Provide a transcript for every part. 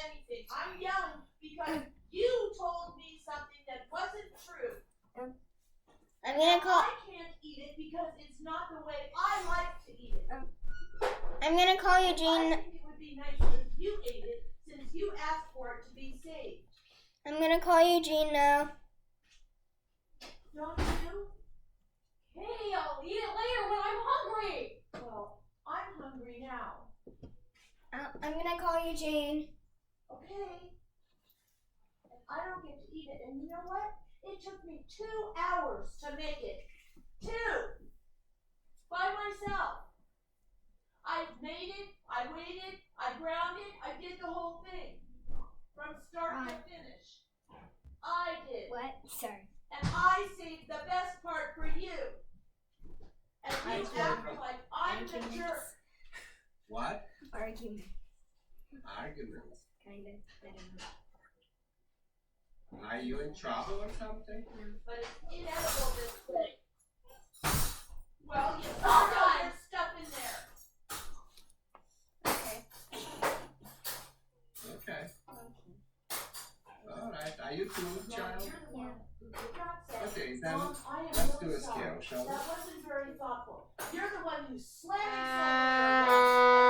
anything. I'm yelling because you told me something that wasn't true. I'm gonna call. I can't eat it because it's not the way I like to eat it. I'm gonna call Eugene. I think it would be nice if you ate it since you asked for it to be saved. I'm gonna call Eugene now. Don't you? Hey, I'll eat it later when I'm hungry. Well, I'm hungry now. I'm gonna call Eugene. Okay. And I don't get to eat it. And you know what? It took me 2 hours to make it. 2! By myself. I made it, I waited, I ground it, I did the whole thing. From start to finish. I did. What? Sorry. And I saved the best part for you. And you act like I'm the jerk. What? Argument. Arguments. Kind of. I don't know. Are you in trouble or something? But it's inedible, this thing. Well, you saw there's stuff in there. Okay. All right. Are you cool, child? You're the one who did not say, Okay, then Mom, I am let's really do a sorry. scale, shall we? That wasn't very thoughtful. You're the one who slammed it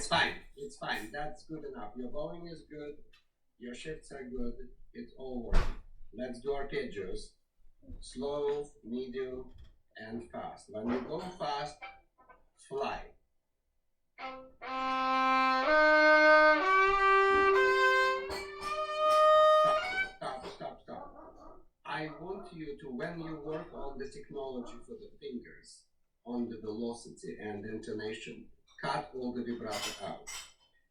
It's fine. It's fine. That's good enough. Your bowing is good. Your shifts are good. It's all working. Let's do arpeggios. Slow, medium, and fast. When you go fast, fly. Stop. I want you to, when you work on the technology for the fingers, on the velocity and intonation, cut all the vibrato out.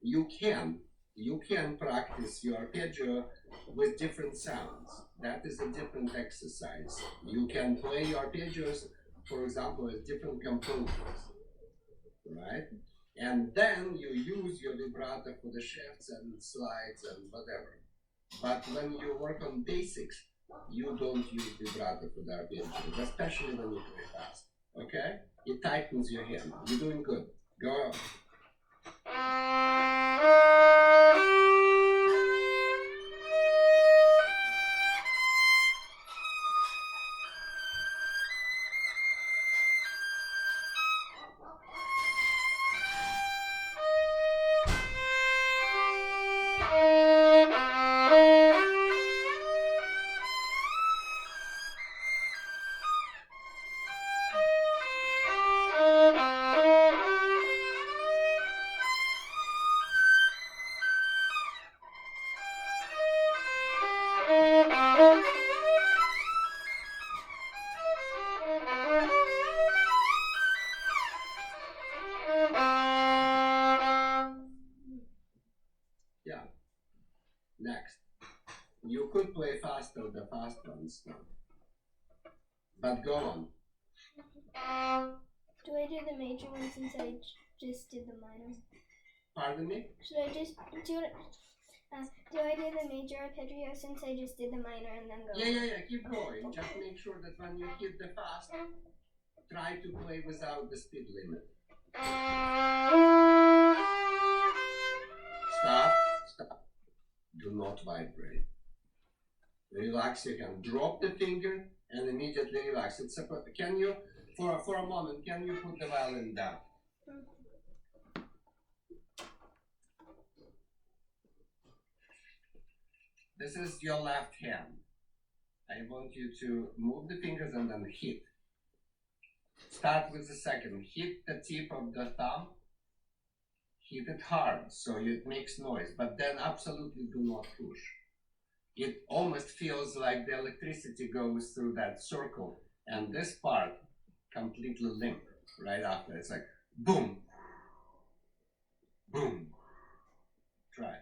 You can practice your arpeggio with different sounds. That is a different exercise. You can play your arpeggios, for example, with different composers, right? And then you use your vibrato for the shifts and slides and whatever. But when you work on basics, you don't use vibrato for the arpeggios, especially when you play fast. Okay? It tightens your hand. You're doing good. Go on. Yeah. Next. You could play faster the fast ones now. But go on. Do I do the major one since I just did the minor? Pardon me? Should I just do it? Do I do the major arpeggio since I just did the minor and then go? Yeah. Keep going. Just make sure that when you hit the fast, try to play without the speed limit. Stop. Do not vibrate. Relax your hand. Drop the finger and immediately relax. Can you, for a moment, can you put the violin down? This is your left hand. I want you to move the fingers and then hit. Start with the second. Hit the tip of the thumb. Hit it hard so it makes noise, but then absolutely do not push. It almost feels like the electricity goes through that circle, and this part completely limp right after. It's like boom, boom. Try.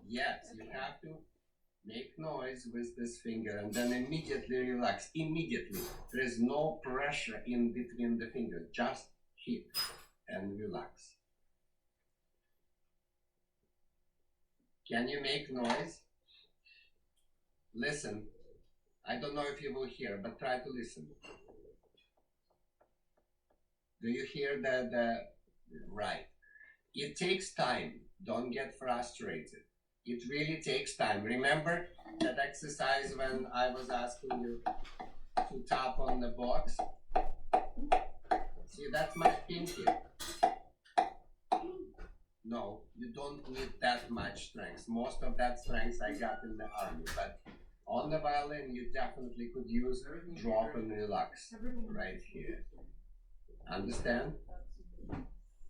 Yes, you have to make noise with this finger and then immediately relax. Immediately. There is no pressure in between the fingers. Just hit and relax. Can you make noise? Listen. I don't know if you will hear, but try to listen. Do you hear the right? It takes time. Don't get frustrated. It really takes time. Remember that exercise when I was asking you to tap on the box? See, that's my pinky. No, you don't need that much strength. Most of that strength I got in the army, but on the violin you definitely could use drop and relax right here. Understand?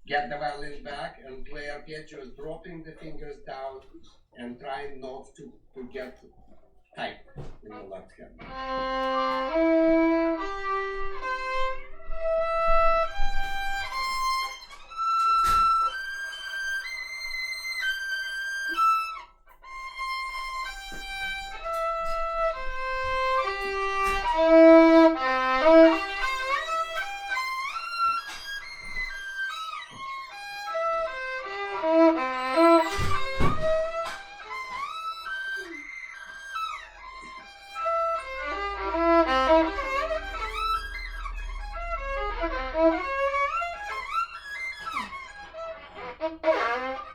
Get the violin back and play arpeggios, dropping the fingers down and trying not to get tight in the left hand.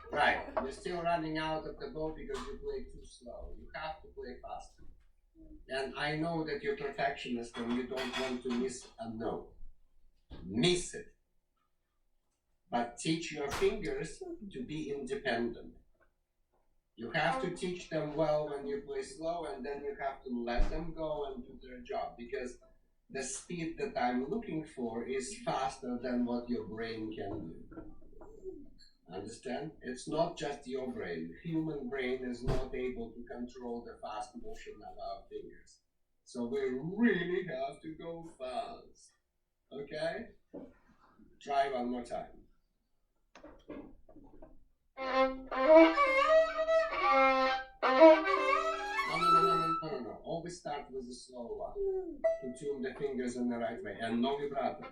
Right, you're still running out of the bow because you play too slow. You have to play faster. And I know that you're perfectionist and you don't want to miss a note. Miss it. but teach your fingers to be independent. You have to teach them well when you play slow, and then you have to let them go and do their job, because the speed that I'm looking for is faster than what your brain can do. Understand? It's not just your brain. Human brain is not able to control the fast motion of our fingers. So we really have to go fast. Okay? Try one more time. No. Always start with a slow one to tune the fingers in the right way, and no vibrato.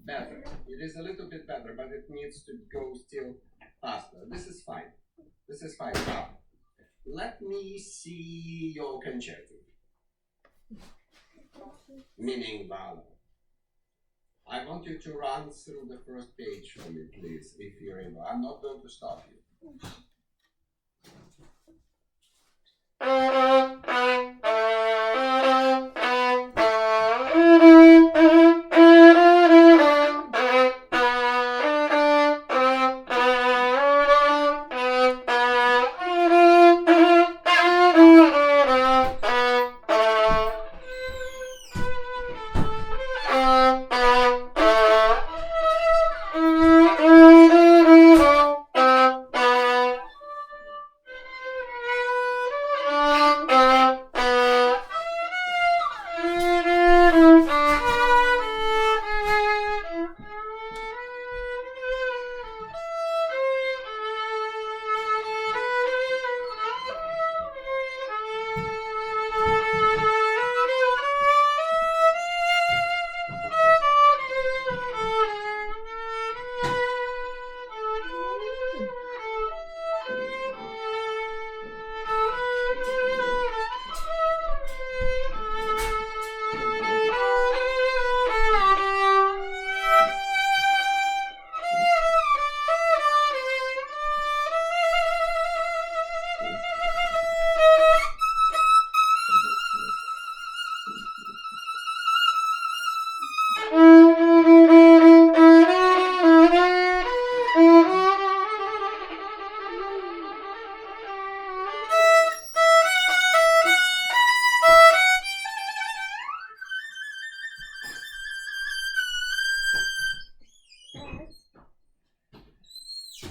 Better. It is a little bit better, but it needs to go still faster. This is fine. This is fine. Now, let me see your concerto. Meaning Lalo. I want you to run through the first page for me, please, if you're able. I'm not going to stop you.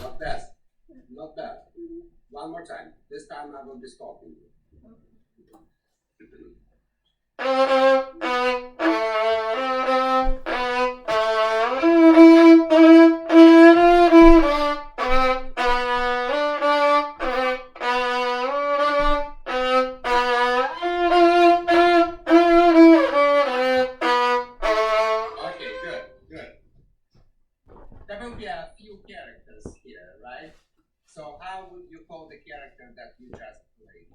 Not bad. Not bad. One more time. This time I will be stopping you. Okay, good. There will be a few characters here, right? So how would you call the character that you just played?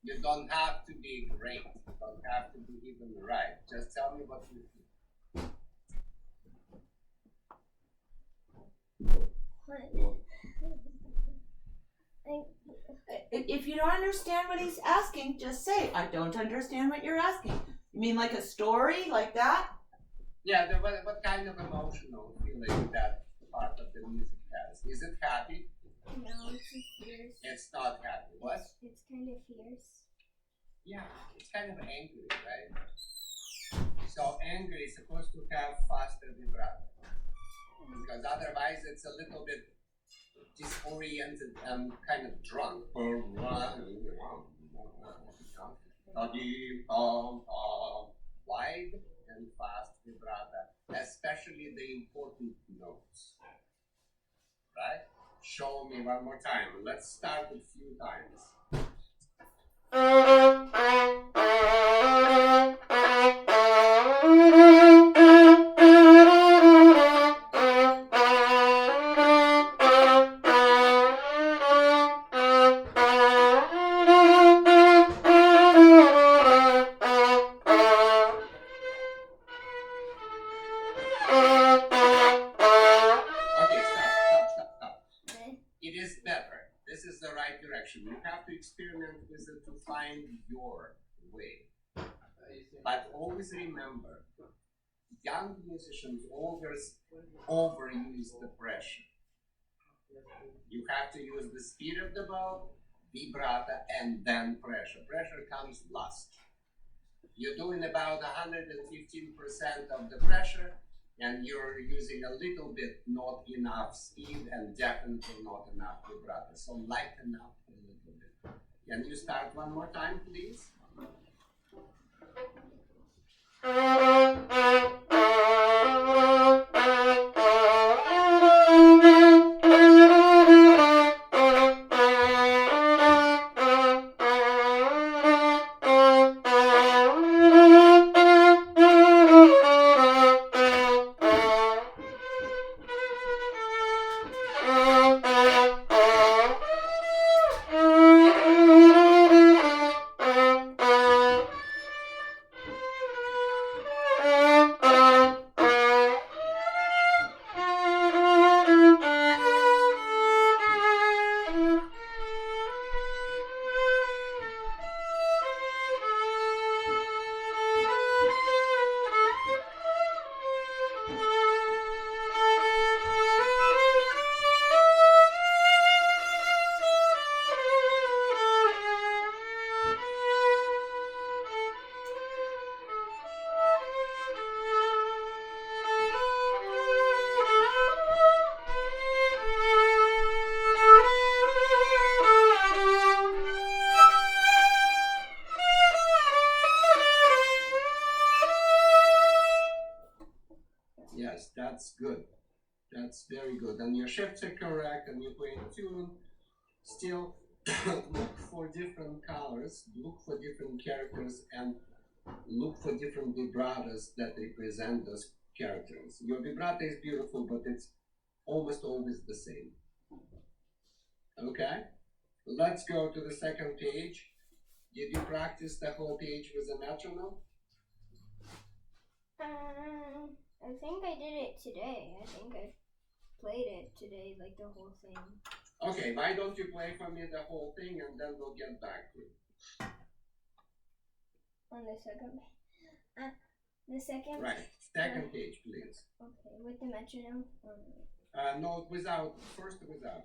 You don't have to be great. You don't have to be even right. Just tell me what you think. If you don't understand what he's asking, just say, I don't understand what you're asking. You mean like a story, like that? Yeah, what kind of emotional feeling that part of the music has? Is it happy? No, it's just fierce. It's not happy. What? It's kind of fierce. Yeah, it's kind of angry, right? So angry is supposed to have faster vibrato. Because otherwise it's a little bit disoriented and kind of drunk. Wide and fast vibrata, especially the important notes. Right? Show me one more time. Let's start a few times. Okay, stop. It is better. This is the right direction. You have to experiment with it to find your way. But always remember, young musicians always overuse the pressure. You have to use the speed of the bow, vibrato, and then pressure. Pressure comes last. You're doing about 115% of the pressure, and you're using a little bit, not enough speed, and definitely not enough vibrato. So lighten up a little bit. Can you start one more time, please? Yes, that's good. That's very good. And your shifts are correct, and you play in tune. Still, look for different colors, look for different characters, and look for different vibratos that represent those characters. Your vibrato is beautiful, but it's almost always the same. Okay? Let's go to the second page. Did you practice the whole page with a metronome? I think I did it today. I think I played it today, like the whole thing. Okay, why don't you play for me the whole thing and then we'll get back to it. On the second. The second. Right, second page, please. Okay, with the metronome. No, without. First without.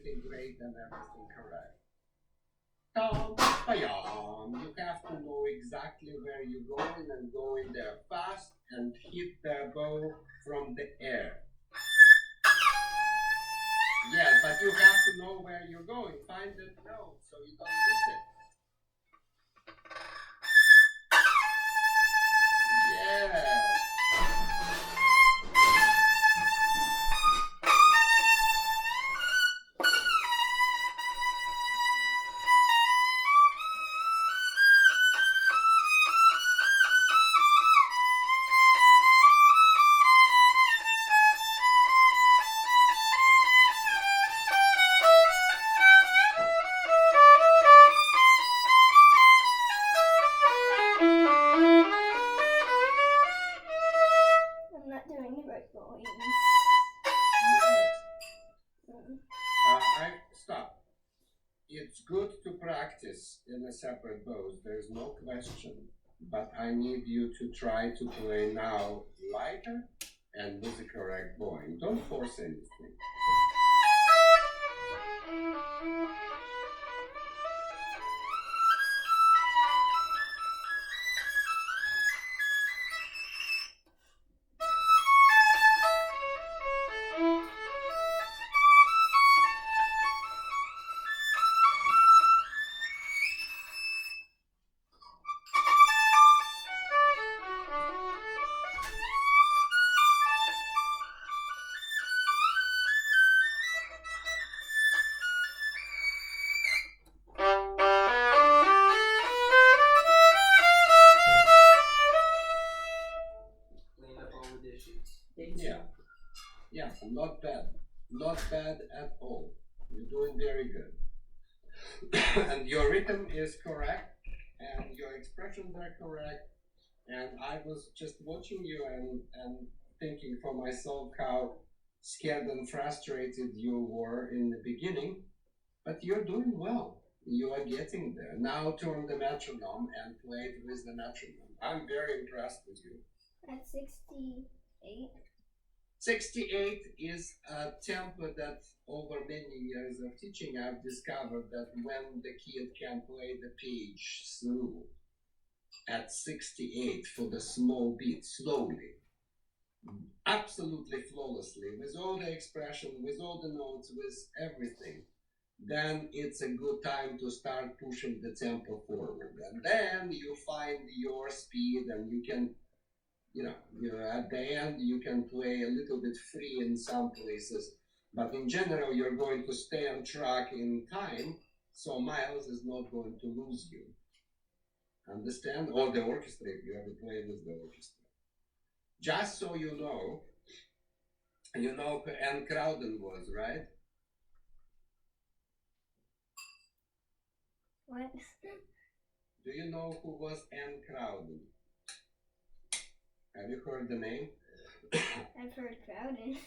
everything great and everything correct. Tom, bam. You have to know exactly where you're going and go in there fast and hit the bow from the air. Yes, but you have to know where you're going. Find that note so you don't miss it. Yes. I'm not doing the right volumes. I stop. It's good to practice in a separate bows, there's no question. But I need you to try to play now lighter and with the correct bowing. Don't force anything. Clean up all the dishes. Yeah. Yeah, not bad. Not bad at all. You're doing very good. And your rhythm is correct, and your expressions are correct. And I was just watching you and thinking for myself how scared and frustrated you were in the beginning, but you're doing well. You are getting there. Now turn the metronome and play it with the metronome. I'm very impressed with you. At 68. 68 is a tempo that over many years of teaching I've discovered that when the kid can play the page through at 68 for the small beat slowly, absolutely flawlessly, with all the expression, with all the notes, with everything, then it's a good time to start pushing the tempo forward. And then you find your speed and you can, at the end you can play a little bit free in some places. But in general, you're going to stay on track in time, so Miles is not going to lose you. Understand? Or the orchestra, if you ever play with the orchestra. Just so you know who Anne Crowden was, right? What? Do you know who was Anne Crowden? Have you heard the name? I've heard crowded.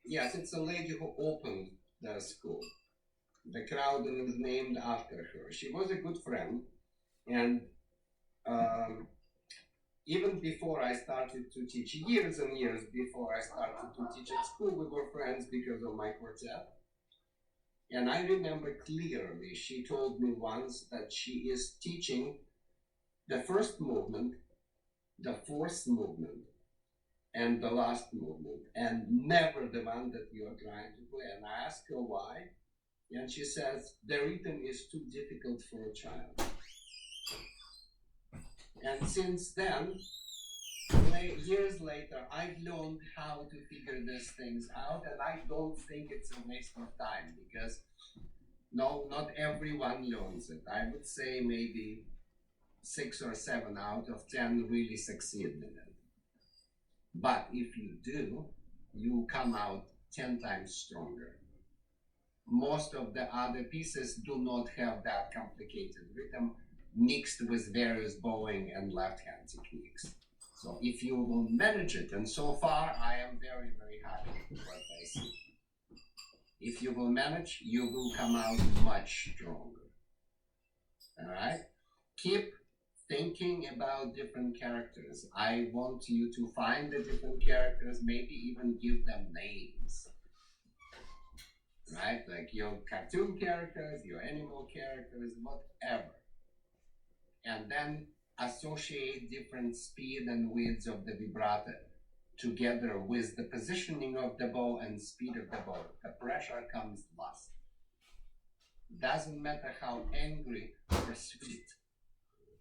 Yes, it's a lady who opened the school. The Crowden is named after her. She was a good friend, and even before I started to teach, years and years before I started to teach at school, we were friends because of my quartet. And I remember clearly, she told me once that she is teaching the first movement, the fourth movement, and the last movement, and never the one that you are trying to play. And I asked her why, and she says, the rhythm is too difficult for a child. And since then, years later, I've learned how to figure these things out, and I don't think it's a waste of time, because no, not everyone learns it. I would say maybe 6 or 7 out of 10 really succeed in it. But if you do, you come out 10 times stronger. Most of the other pieces do not have that complicated rhythm mixed with various bowing and left hand techniques. So if you will manage it, and so far I am very, very happy with what I see. If you will manage, you will come out much stronger. All right? Keep thinking about different characters. I want you to find the different characters, maybe even give them names. right? Like your cartoon characters, your animal characters, whatever. And then associate different speed and widths of the vibrato together with the positioning of the bow and speed of the bow. The pressure comes last. Doesn't matter how angry or sweet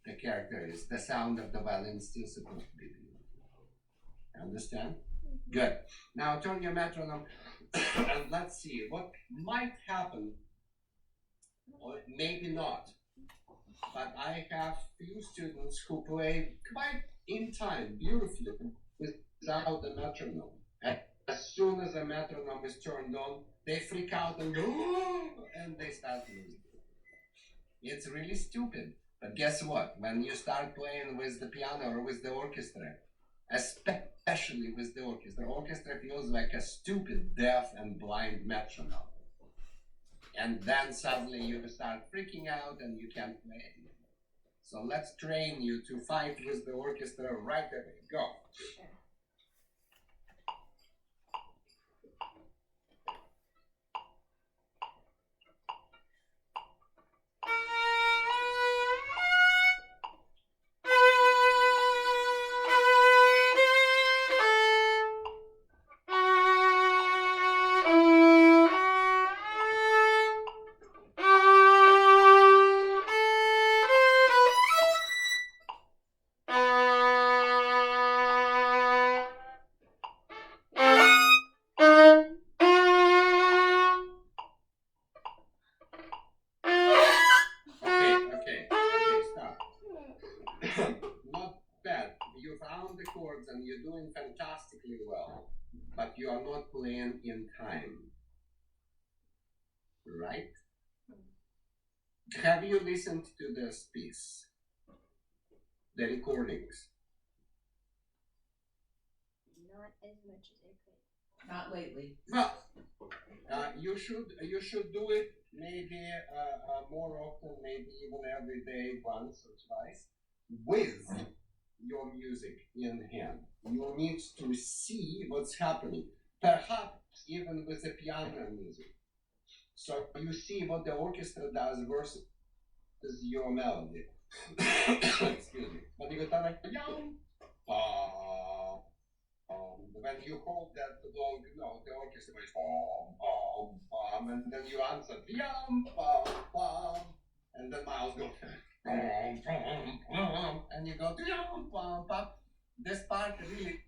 the character is, the sound of the violin is still supposed to be there. Understand? Good. Now turn your metronome and let's see what might happen, or maybe not. But I have few students who play quite in time, beautifully, without the metronome. And as soon as the metronome is turned on, they freak out and go, and they start losing. It's really stupid. But guess what? When you start playing with the piano or with the orchestra, especially with the orchestra feels like a stupid, deaf, and blind metronome. And then suddenly you start freaking out and you can't play anymore. So let's train you to fight with the orchestra right away. Go. Okay, stop. Not bad. You found the chords and you're doing fantastically well, but you are not playing in time. Right? Have you listened to this piece? The recordings? Not as much as I could. Not lately. Well, you should do it maybe more often, maybe even every day, once or twice, with your music in hand. You need to see what's happening, perhaps even with the piano music. So you see what the orchestra does versus your melody. Excuse me. But you got like when you hold that long note, the orchestra is and then you answer and then Miles goes and you go This part really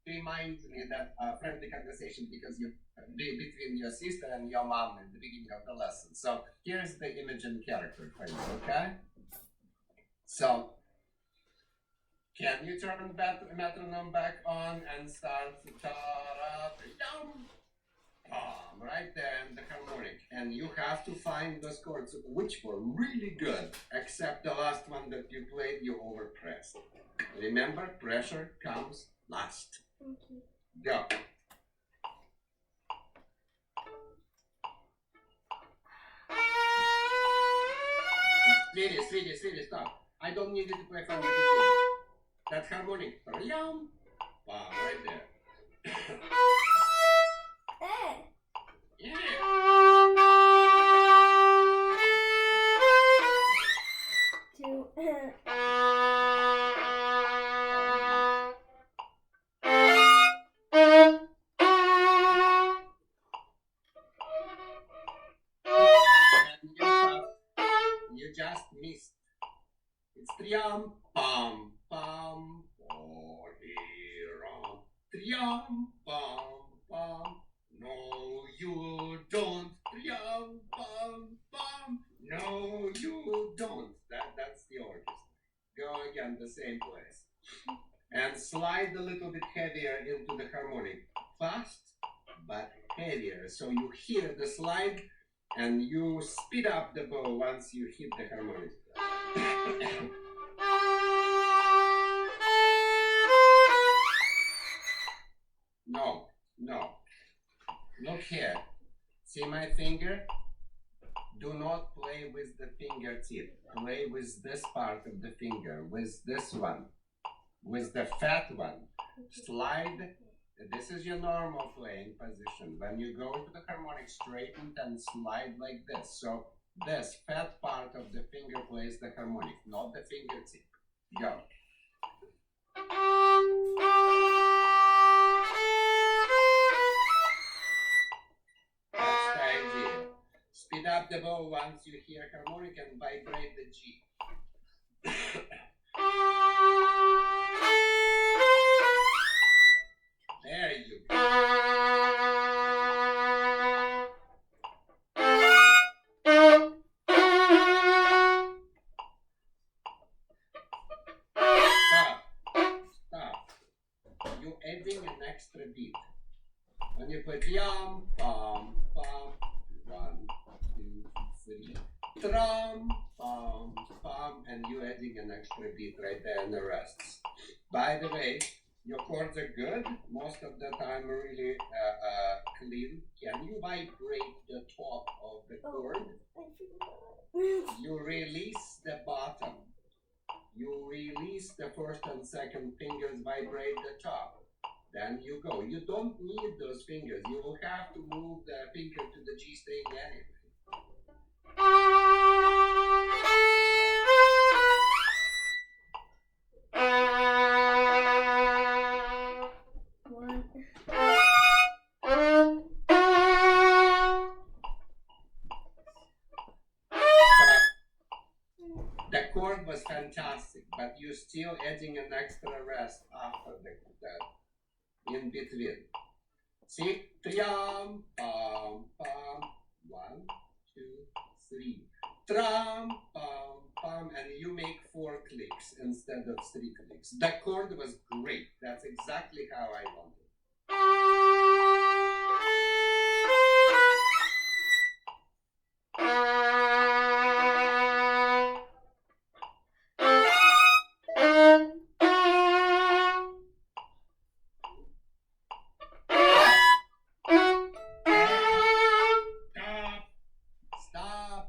reminds me that friendly conversation because you between your sister and your mom at the beginning of the lesson. So here's the Imogen character for you, okay? So can you turn the metronome back on and start right there in the harmonic? And you have to find those chords which were really good, except the last one that you played, you overpressed. Remember, pressure comes last. Okay. Go. Sweetie, stop. I don't need you to play from the beginning. That's harmonic. Right there. Yeah. And you just missed. It's trium, pam, pam, for here, trium, pam, pam. No, you don't. Trium, pam, pam. No, you don't. That's the orchestra. Go again, the same place. And slide a little bit heavier into the harmonic. Fast, but heavier. So you hear the slide and you speed up the bow once you hit the harmonic. No. Look here. See my finger? Do not play with the fingertip. Play with this part of the finger, with this one, with the fat one. Slide This is your normal playing position. When you go to the harmonic, straighten and slide like this. So this fat part of the finger plays the harmonic, not the fingertip. Go. That's the idea. Speed up the bow once you hear harmonic and vibrate the G. There you go. Stop. You're adding an extra beat. When you put yum, pam, pam, 1, 2, 3, tram, pam, pam, and you're adding an extra beat right there in the rests. By the way, your chords are good, most of the time really clean. Can you vibrate the top of the chord? You release the bottom. You release the first and second fingers, vibrate the top. Then you go. You don't need those fingers. You will have to move the finger to the G string anyway. The chord was fantastic, but you're still adding an extra rest after the in between. See? Tram, pam, pam. 1, 2, 3. Tram, pam, pam, and you make 4 clicks instead of 3 clicks. The chord was great. That's exactly how I wanted. Stop.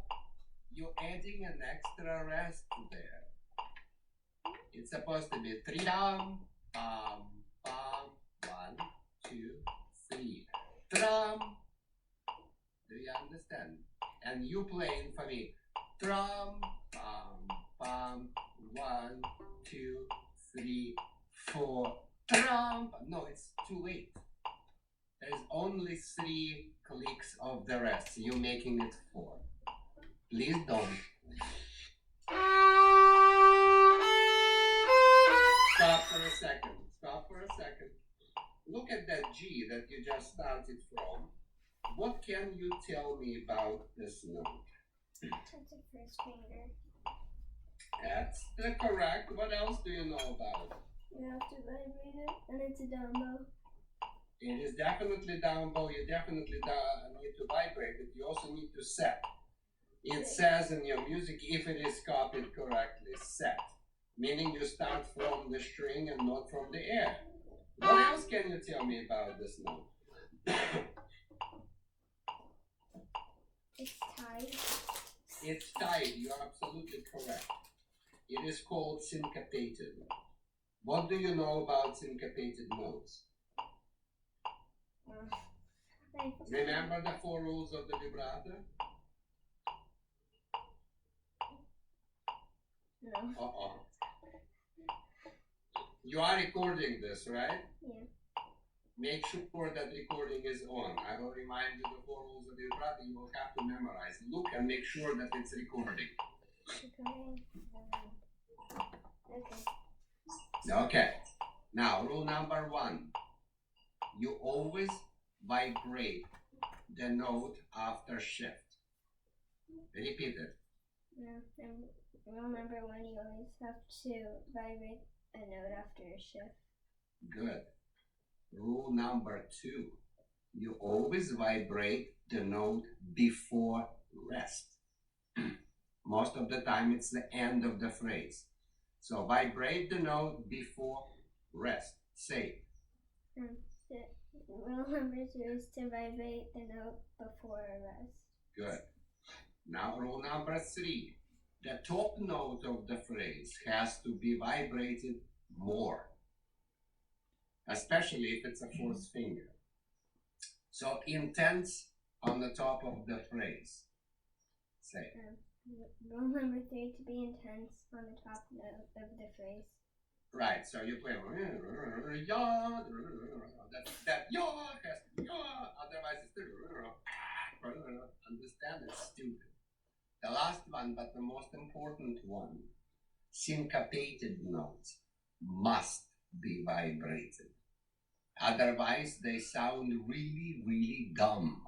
You're adding an extra rest there. It's supposed to be 3 down, pam, pam, 1, 2, 3. Tram. Do you understand? And you playing for me. Tram, pam, pam, 1, 2, 3, 4. Tram. No, it's too late. There's only 3 clicks of the rest. You're making it 4. Please don't. Stop for a second. Stop for a second. Look at that G that you just started from. What can you tell me about this note? That's the first finger. That's the correct. What else do you know about it? You have to vibrate it, and it's a down bow. It is definitely down bow. You definitely need to vibrate it. You also need to set. It says in your music, if it is copied correctly, set. Meaning you start from the string and not from the air. What else can you tell me about this note? It's tied. It's tied. You are absolutely correct. It is called syncopated. What do you know about syncopated notes? Remember the 4 rules of the vibrato? No. Uh-oh. You are recording this, right? Yeah. Make sure that recording is on. I will remind you the 4 rules of the vibrato. You will have to memorize. Look and make sure that it's recording. Okay. Now, rule number 1. You always vibrate the note after shift. Repeat it. No, I remember when you always have to vibrate a note after a shift. Good. Rule number 2. You always vibrate the note before rest. Most of the time it's the end of the phrase. So vibrate the note before rest. Say. Rule number 2 is to vibrate the note before a rest. Good. Now rule number 3. The top note of the phrase has to be vibrated more. especially if it's a fourth finger. So intense on the top of the phrase. Say. Rule number 3, to be intense on the top note of the phrase. Right, so you play yaw, that yaw has to be yaw, otherwise it's understand, it's stupid. The last one, but the most important one, syncopated notes must be vibrated. Otherwise, they sound really, really dumb.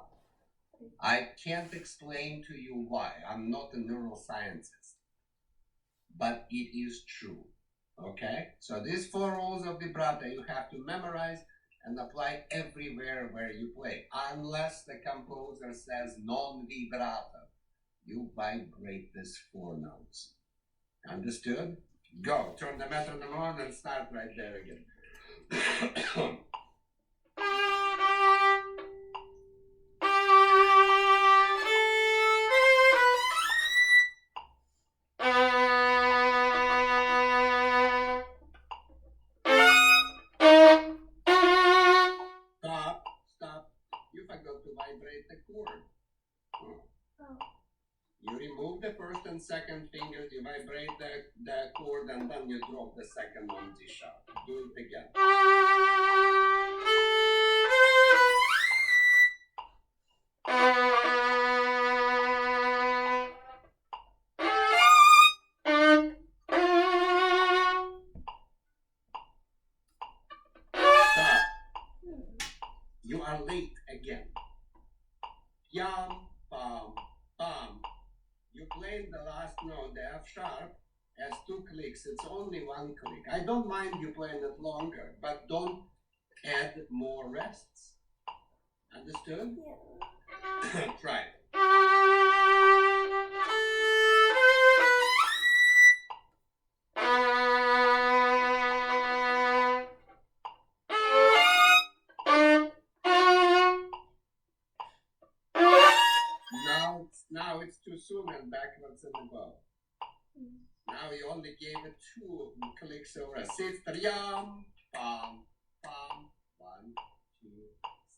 I can't explain to you why. I'm not a neuroscientist. But it is true. Okay? So these 4 rules of vibrato you have to memorize and apply everywhere where you play. Unless the composer says non-vibrato, you vibrate these 4 notes. Understood? Go. Turn the metronome on and start right there again. Stop. You forgot to vibrate the chord. Oh. You remove the first and second fingers, you vibrate the chord, and then you drop the second on G sharp. Do it again. Stop. You are late again. Yam, bam, bam. You played the last note, the F sharp, as 2 clicks. It's only 1 click. I don't mind you playing it longer, but don't add more rests. Understood? Yeah. Try it. Now it's too soon and backwards and above. Now you only gave it 2 clicks over. Sit, yam, pam, pam. 1, 2,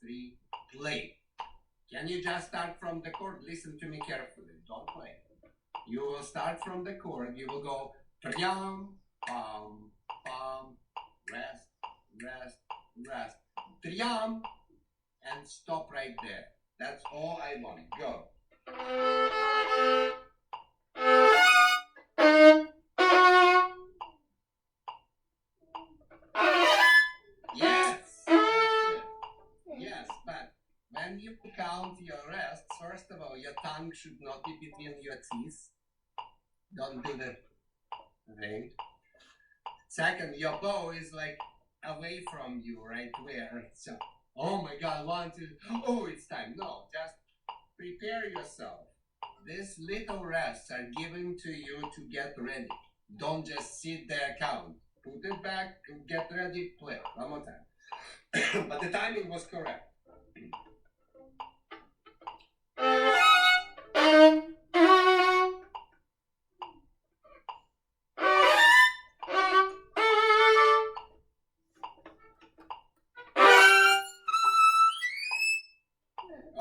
3, play. Can you just start from the chord? Listen to me carefully. Don't play. You will start from the chord. You will go yam, pam, pam, rest, rest, rest. Yam, and stop right there. That's all I want. Go. Yes, that's it. Yes, but when you count your rests, first of all, your tongue should not be between your teeth. Don't do the thing. Second, your bow is like away from you, right where. So, oh my God, 1, 2, oh, it's time. No, just prepare yourself. These little rests are given to you to get ready. Don't just sit there, count. Put it back, get ready, play. One more time. But the timing was correct.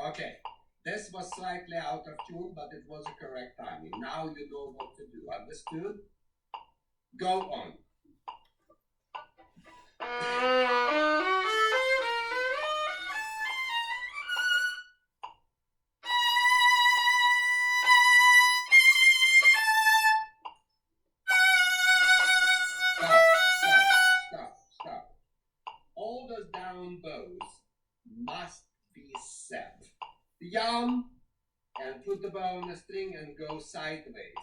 Okay, this was slightly out of tune, but it was the correct timing. Now you know what to do. Understood? Go on. Stop. All those down bows must be set. Yum, and put the bow on the string and go sideways.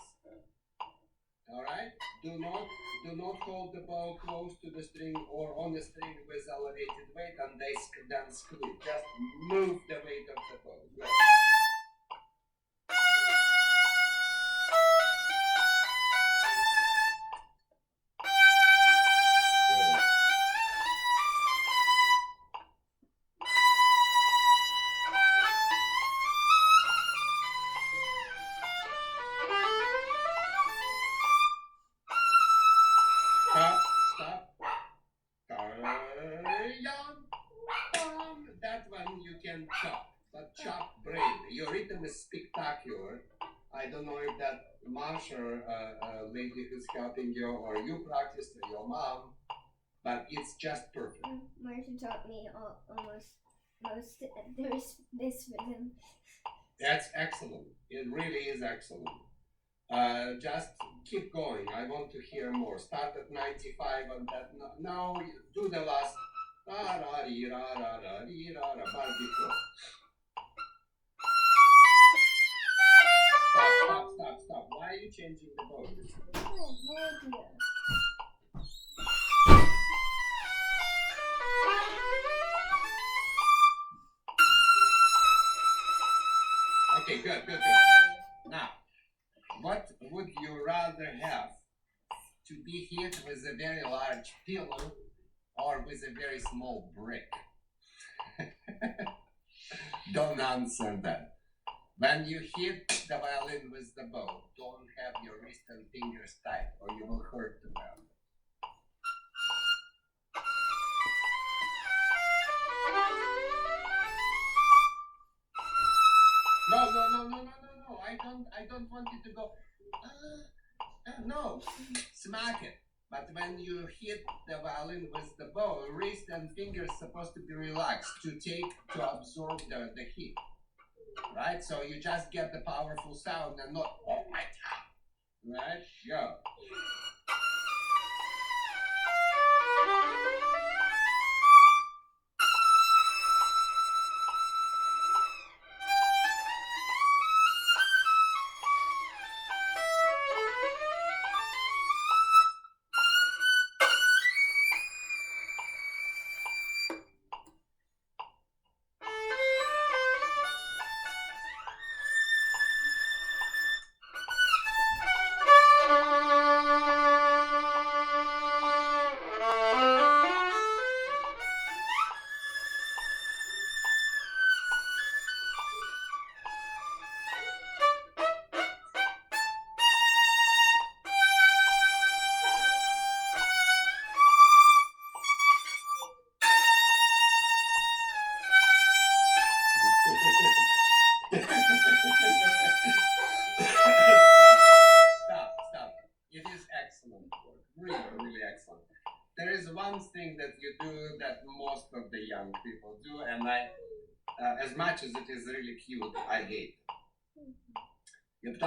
All right? Do not hold the bow close to the string or on the string with elevated weight and then squeeze. Just move the weight of the bow. Go. Stop. I don't know if that Marsha lady who's helping you or you practiced or your mom, but it's just perfect. Marcia taught me almost most this rhythm. That's excellent. It really is excellent. Just keep going. I want to hear more. Start at 95 and that. Now do the last. But before. Stop. Why are you changing the bow? I have no idea. Okay, good. Now, what would you rather have? To be hit with a very large pillow or with a very small brick? Don't answer that. When you hit the violin with the bow, don't have your wrist and fingers tight or you will hurt the violin. No. I don't want you to go, no, smack it. But when you hit the violin with the bow, wrist and fingers supposed to be relaxed to absorb the heat. Right? So you just get the powerful sound and not, oh my God. Right? Go. Stop. It is excellent work. Really excellent. There is one thing that you do that most of the young people do, and as much as it is really cute, I hate it.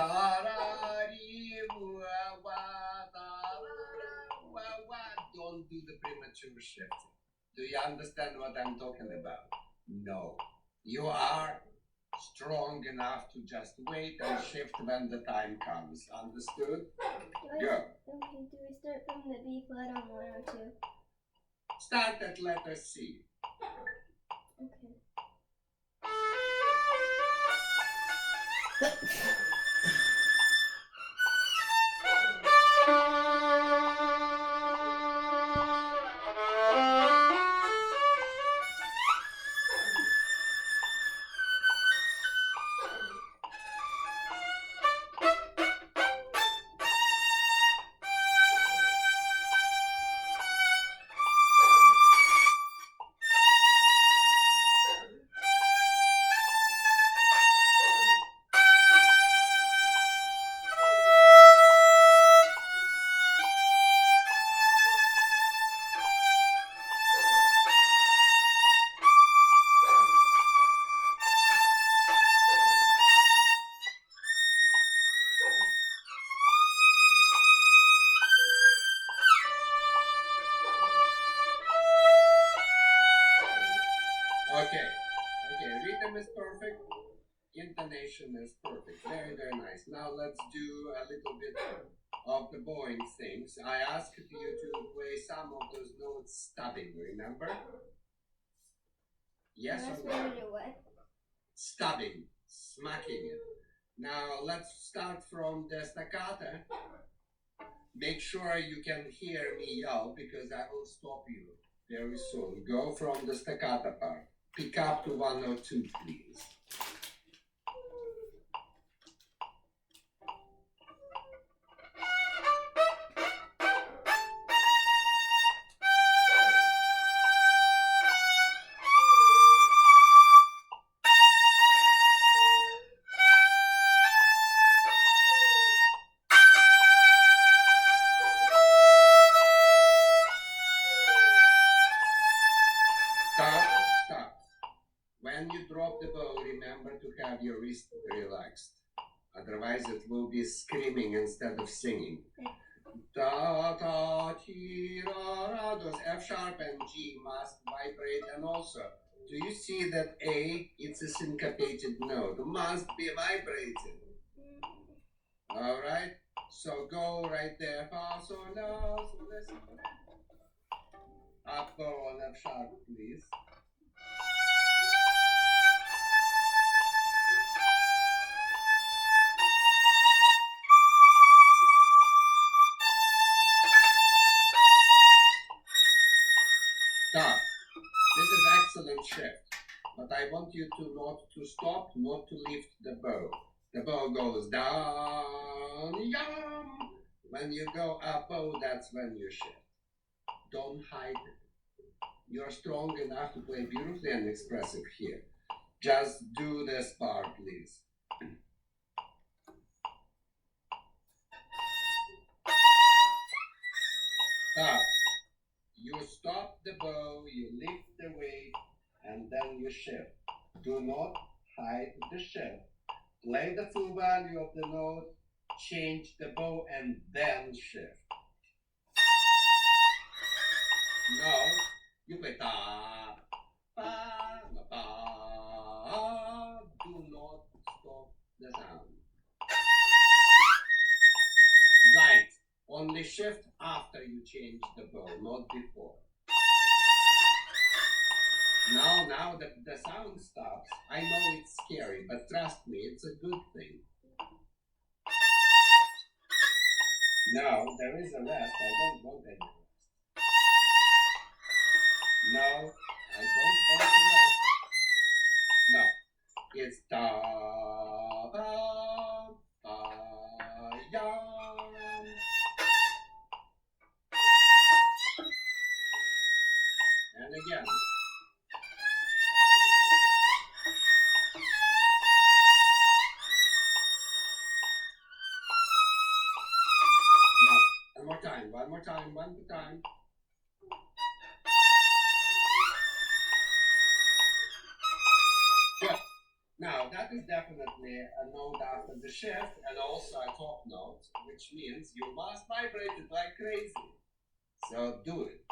Don't do the premature shifting. Do you understand what I'm talking about? No. You are strong enough to just wait and shift when the time comes. Understood? Go. Okay, do we start from the B flat on 1 or 2? Start at letter C. Okay. Okay, rhythm is perfect, intonation is perfect, very nice. Now let's do a little bit of the bowing things. I asked you to play some of those notes stubbing, remember? Yes or no? Do what? Stubbing, smacking it. Now let's start from the staccato. Make sure you can hear me yell because I will stop you very soon. Go from the staccato part. Pick up to 1 or 2, please. relaxed. Otherwise, it will be screaming instead of singing. Da, da, ti, ra, ra. Those F sharp and G must vibrate. And also, do you see that A? It's a syncopated note. Must be vibrated. All right. So go right there. Fa, sol, la. So listen. Up bow on F sharp, please. Stop. This is excellent shift. But I want you to not to stop, not to lift the bow. The bow goes down, yum. When you go up bow, that's when you shift. Don't hide it. You're strong enough to play beautifully and expressive here. Just do this part, please. Stop. You stop the bow, you lift the weight, and then you shift. Do not hide the shift. Play the full value of the note, change the bow, and then shift. No, you play ta, pa, na, pa. Do not stop the sound. Right. Only shift after you change the bow, not before. Now the sound stops. I know it's scary, but trust me, it's a good thing. Now there is a rest. I don't want any rest. No, I don't want to rest. No, it's da ba ba yum. And again. No, one more time. Good. Now that is definitely a note after the shift and also a top note, which means you must vibrate it like crazy. So do it.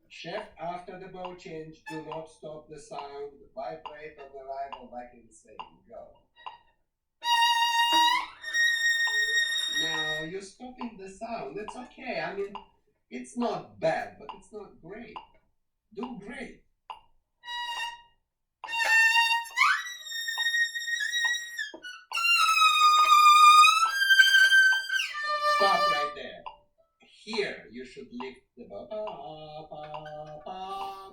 Shift after the bow change, do not stop the sound, vibrate on arrival like insane. Go. Now you're stopping the sound. It's okay. I mean, it's not bad, but it's not great. Do great. Stop right there. Here you should lift the bow.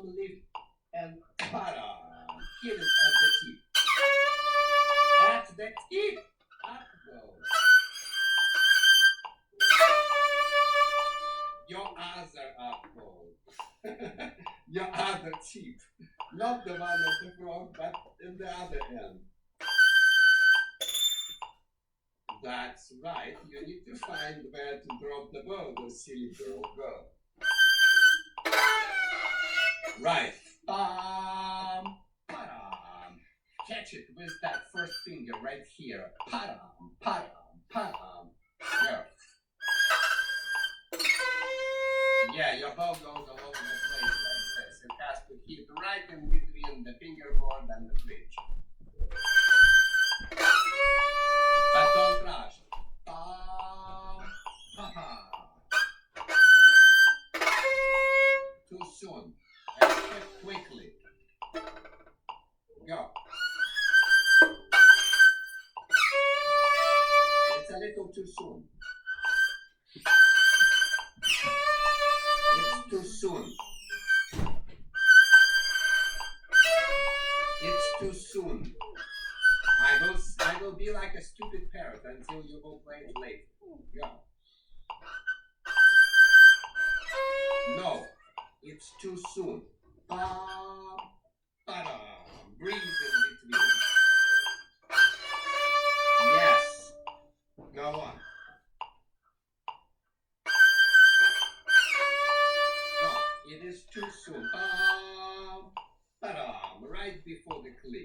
Lift and para. Hit it at the tip. At the tip. Up goes. Your other up goes. Your other tip. Not the one of the frog, but in the other end. That's right. You need to find where to drop the bow, the silly girl. Go. Right. Pam, param. Catch it with that first finger right here. Param, param, param. Go. Yeah, your bow goes all over the place like this. It has to hit right in between the fingerboard and the bridge. But don't rush. Too soon. And shift quickly. Go. It's a little too soon. It's too soon. It's too soon. I will be like a stupid parrot until you will play it late. Go. No, it's too soon. Breathe in between. Yes. Go on. No, it is too soon. Right before the click.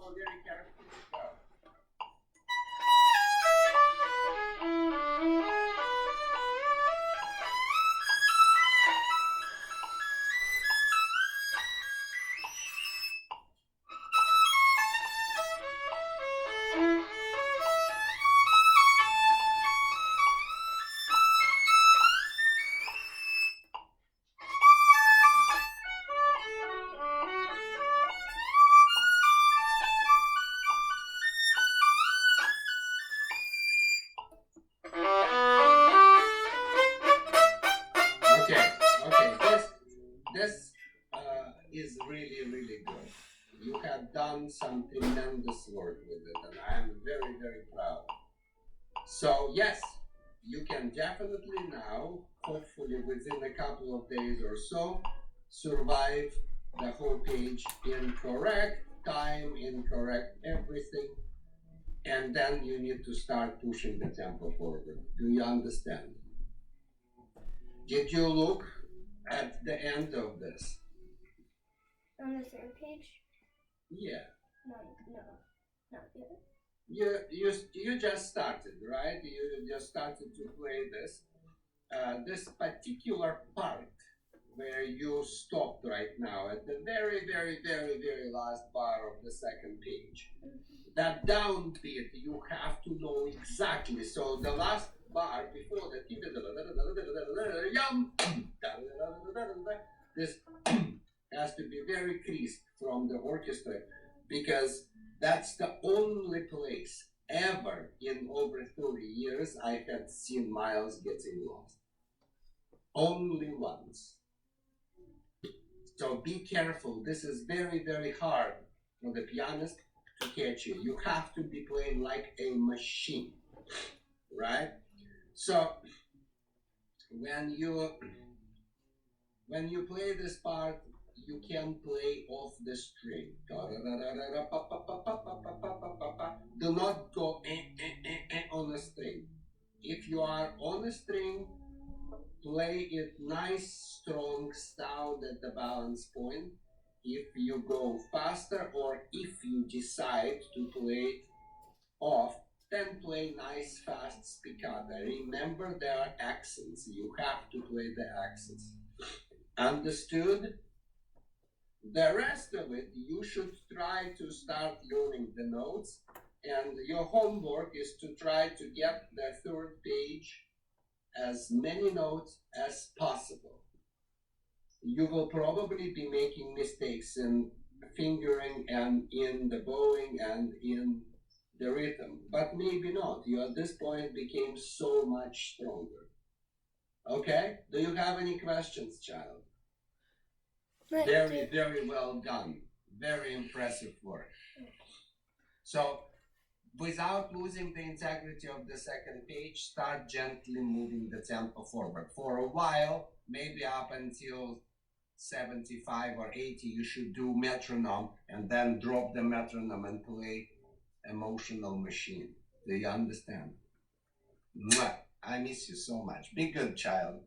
follow very carefully. Go. Okay, this is really, really good. You have done some tremendous work with it, and I am very, very proud. So, yes, you can definitely now, hopefully within a couple of days or so, survive the whole page in correct time, in correct everything, and then you need to start pushing the tempo forward. Do you understand? Did you look at the end of this? On the third page? Yeah. No, not yet. You just started, right? You just started to play this. This particular part where you stopped right now at the very, very, very, very last bar of the second page. That downbeat you have to know exactly. So the last bar before the this has to be very crisp from the orchestra because that's the only place ever in over 30 years I had seen Miles getting lost. Only once. So be careful. This is very, very hard for the pianist to catch you. You have to be playing like a machine, right? So when you play this part, you can play off the string. Do not go on a string. If you are on a string, play it nice, strong sound at the balance point. If you go faster or if you decide to play off, then play nice, fast spiccato. Remember there are accents. You have to play the accents. Understood? The rest of it, you should try to start learning the notes, and your homework is to try to get the third page as many notes as possible. You will probably be making mistakes in fingering and in the bowing and in the rhythm, but maybe not. You at this point became so much stronger. Okay? Do you have any questions, child? Very, very well done. Very impressive work. So, without losing the integrity of the second page, start gently moving the tempo forward. For a while, maybe up until 75 or 80, you should do metronome and then drop the metronome and play emotional machine. Do you understand? Mwah. I miss you so much. Be good, child.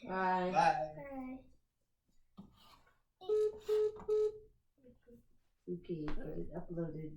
Bye. Bye. Okay, it uploaded.